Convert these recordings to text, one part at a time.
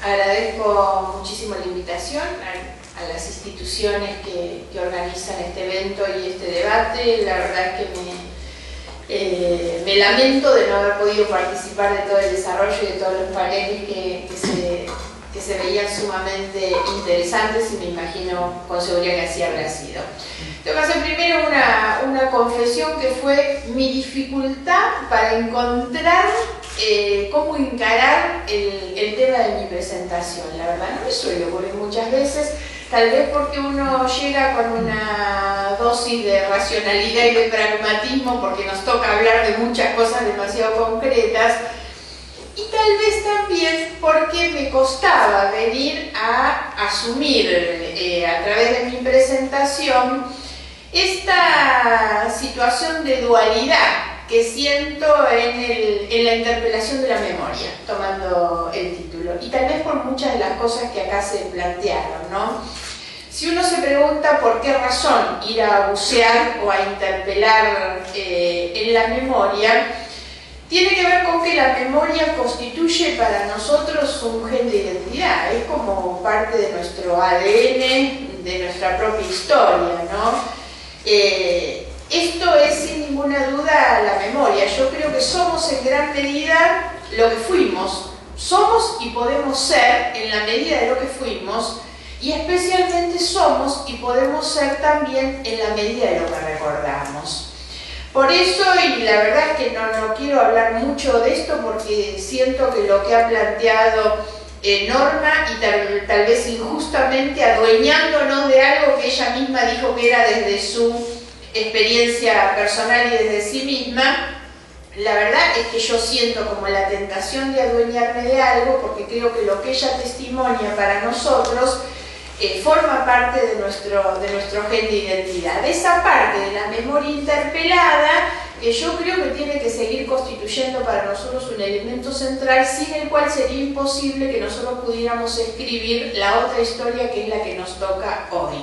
Agradezco muchísimo la invitación a las instituciones que organizan este evento y este debate. La verdad es que me lamento de no haber podido participar de todo el desarrollo y de todos los paneles que se veían sumamente interesantes, y me imagino con seguridad que así habrá sido. Tengo que hacer primero una confesión, que fue mi dificultad para encontrar cómo encarar el tema de mi presentación. La verdad no me suele ocurrir muchas veces, tal vez porque uno llega con una dosis de racionalidad y de pragmatismo, porque nos toca hablar de muchas cosas demasiado concretas, y tal vez también porque me costaba venir a asumir a través de mi presentación esta situación de dualidad que siento en la interpelación de la memoria, tomando el título, y tal vez por muchas de las cosas que acá se plantearon, ¿no? Si uno se pregunta por qué razón ir a bucear o a interpelar en la memoria, tiene que ver con que la memoria constituye para nosotros un gen de identidad, es como parte de nuestro ADN, de nuestra propia historia, ¿no? Esto es sin ninguna duda la memoria. Yo creo que somos en gran medida lo que fuimos, somos y podemos ser en la medida de lo que fuimos, y especialmente somos y podemos ser también en la medida de lo que recordamos. Por eso, y la verdad es que no quiero hablar mucho de esto porque siento que lo que ha planteado Norma, y tal vez injustamente adueñándonos de algo que ella misma dijo que era desde su experiencia personal y desde sí misma, la verdad es que yo siento como la tentación de adueñarme de algo, porque creo que lo que ella testimonia para nosotros forma parte de nuestro gen de identidad, de esa parte de la memoria interpelada que yo creo que tiene que seguir constituyendo para nosotros un elemento central, sin el cual sería imposible que nosotros pudiéramos escribir la otra historia, que es la que nos toca hoy.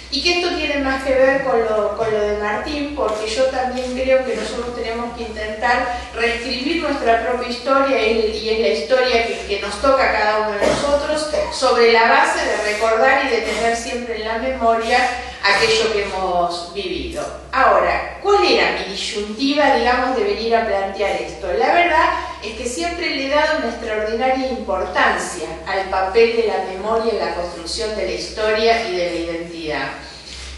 Y que esto tiene más que ver con lo de Martín, porque yo también creo que nosotros tenemos que intentar reescribir nuestra propia historia, y es la historia que nos toca a cada uno de nosotros, sobre la base de recordar y de tener siempre en la memoria aquello que hemos vivido. Ahora, ¿cuál era mi disyuntiva, digamos, de venir a plantear esto? La verdad es que siempre le he dado una extraordinaria importancia al papel de la memoria en la construcción de la historia y de la identidad.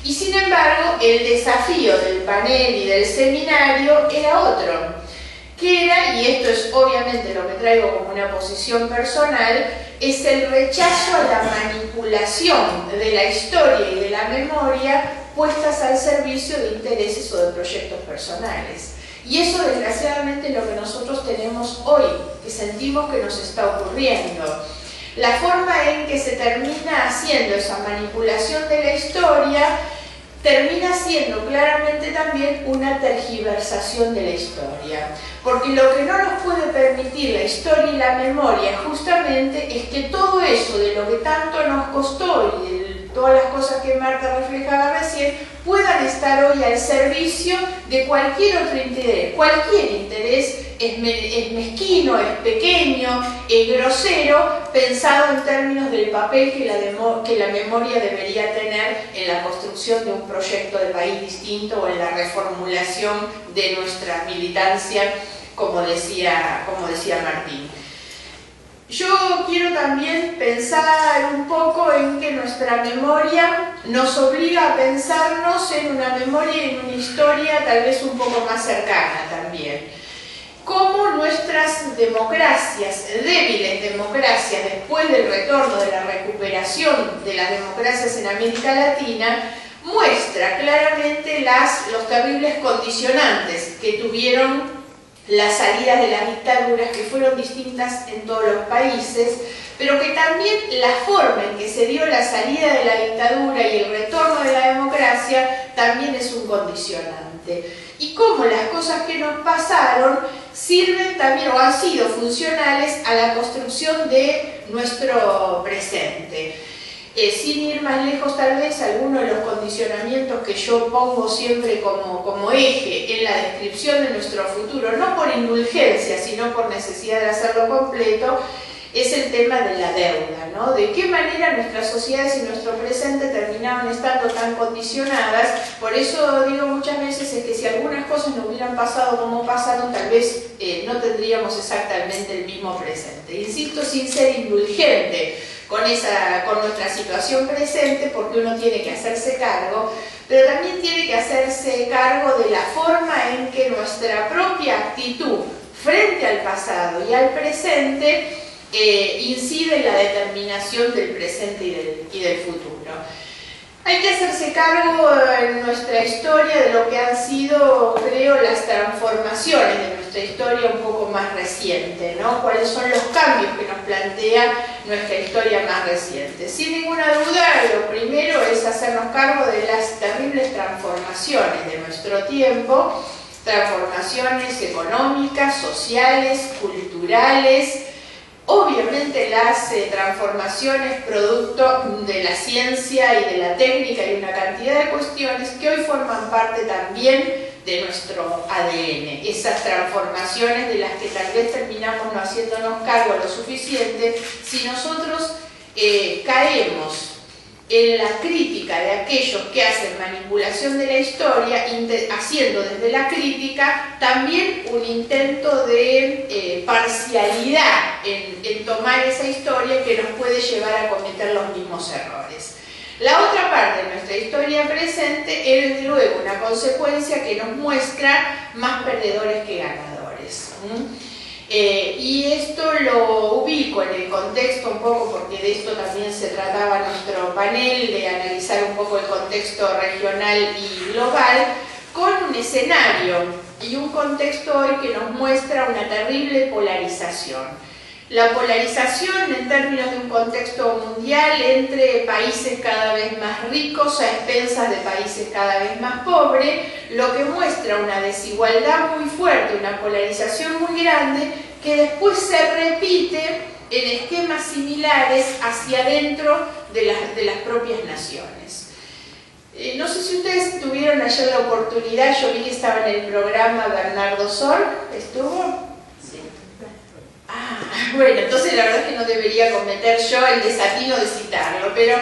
Y sin embargo, el desafío del panel y del seminario era otro, que era, y esto es obviamente lo que traigo como una posición personal, es el rechazo a la manipulación de la historia y de la memoria puestas al servicio de intereses o de proyectos personales. Y eso desgraciadamente es lo que nosotros tenemos hoy, que sentimos que nos está ocurriendo. La forma en que se termina haciendo esa manipulación de la historia termina siendo claramente también una tergiversación de la historia, porque lo que no nos puede permitir la historia y la memoria justamente es que todo eso de lo que tanto nos costó y de todas las cosas que Marta reflejaba recién puedan estar hoy al servicio de cualquier otro interés. Cualquier interés es mezquino, es pequeño, es grosero, pensado en términos del papel que la memoria debería tener en la construcción de un proyecto de país distinto, o en la reformulación de nuestra militancia, como decía Martín. Yo quiero también pensar un poco en que nuestra memoria nos obliga a pensarnos en una memoria y en una historia tal vez un poco más cercana también. Cómo nuestras democracias, débiles democracias, después del retorno de la recuperación de las democracias en América Latina, muestra claramente los terribles condicionantes que tuvieron las salidas de las dictaduras, que fueron distintas en todos los países, pero que también la forma en que se dio la salida de la dictadura y el retorno de la democracia también es un condicionante. Y cómo las cosas que nos pasaron sirven también, o han sido funcionales, a la construcción de nuestro presente. Sin ir más lejos, tal vez algunos de los condicionamientos que yo pongo siempre como eje en la descripción de nuestro futuro, no por indulgencia, sino por necesidad de hacerlo completo, es el tema de la deuda, ¿no? De qué manera nuestras sociedades y nuestro presente terminaron estando tan condicionadas. Por eso digo muchas veces es que si algunas cosas no hubieran pasado como pasaron, tal vez no tendríamos exactamente el mismo presente. Insisto, sin ser indulgente con nuestra situación presente, porque uno tiene que hacerse cargo, pero también tiene que hacerse cargo de la forma en que nuestra propia actitud frente al pasado y al presente incide en la determinación del presente y del futuro. Hay que hacerse cargo en nuestra historia de lo que han sido, creo, las transformaciones de nuestra historia un poco más reciente, ¿no? ¿Cuáles son los cambios que nos plantea nuestra historia más reciente? Sin ninguna duda, lo primero es hacernos cargo de las terribles transformaciones de nuestro tiempo, transformaciones económicas, sociales, culturales, obviamente las transformaciones producto de la ciencia y de la técnica y una cantidad de cuestiones que hoy forman parte también de nuestro ADN. Esas transformaciones de las que tal vez terminamos no haciéndonos cargo lo suficiente si nosotros caemos en la crítica de aquellos que hacen manipulación de la historia, haciendo desde la crítica también un intento de parcialidad en tomar esa historia que nos puede llevar a cometer los mismos errores. La otra parte de nuestra historia presente es, desde luego, una consecuencia que nos muestra más perdedores que ganadores. Y esto lo ubico en el contexto un poco, porque de esto también se trataba nuestro panel, de analizar un poco el contexto regional y global, con un escenario y un contexto hoy que nos muestra una terrible polarización. La polarización en términos de un contexto mundial entre países cada vez más ricos a expensas de países cada vez más pobres, lo que muestra una desigualdad muy fuerte, una polarización muy grande, que después se repite en esquemas similares hacia adentro de las propias naciones. No sé si ustedes tuvieron ayer la oportunidad, yo vi que estaba en el programa Bernardo Sor, ¿estuvo? Bueno, entonces la verdad es que no debería cometer yo el desatino de citarlo, pero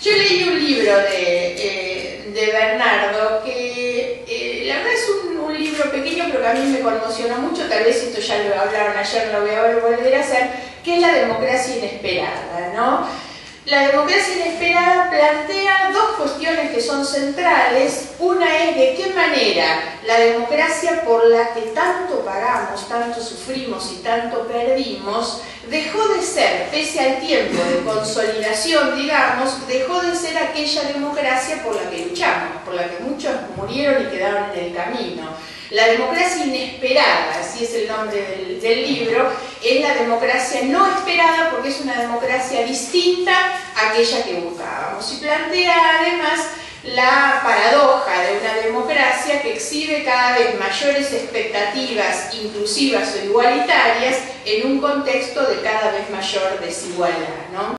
yo leí un libro de Bernardo que la verdad es un libro pequeño, pero que a mí me conmocionó mucho. Tal vez esto ya lo hablaron ayer, lo voy a volver a hacer, que es La democracia inesperada, ¿no? La democracia inesperada plantea dos cuestiones que son centrales. Una es de qué manera la democracia por la que tanto pagamos, tanto sufrimos y tanto perdimos, dejó de ser, pese al tiempo de consolidación, digamos, dejó de ser aquella democracia por la que luchamos, por la que muchos murieron y quedaron en el camino. La democracia inesperada, así es el nombre del libro, es la democracia no esperada porque es una democracia distinta a aquella que buscábamos. Y plantea además la paradoja de una democracia que exhibe cada vez mayores expectativas inclusivas o igualitarias en un contexto de cada vez mayor desigualdad, ¿no?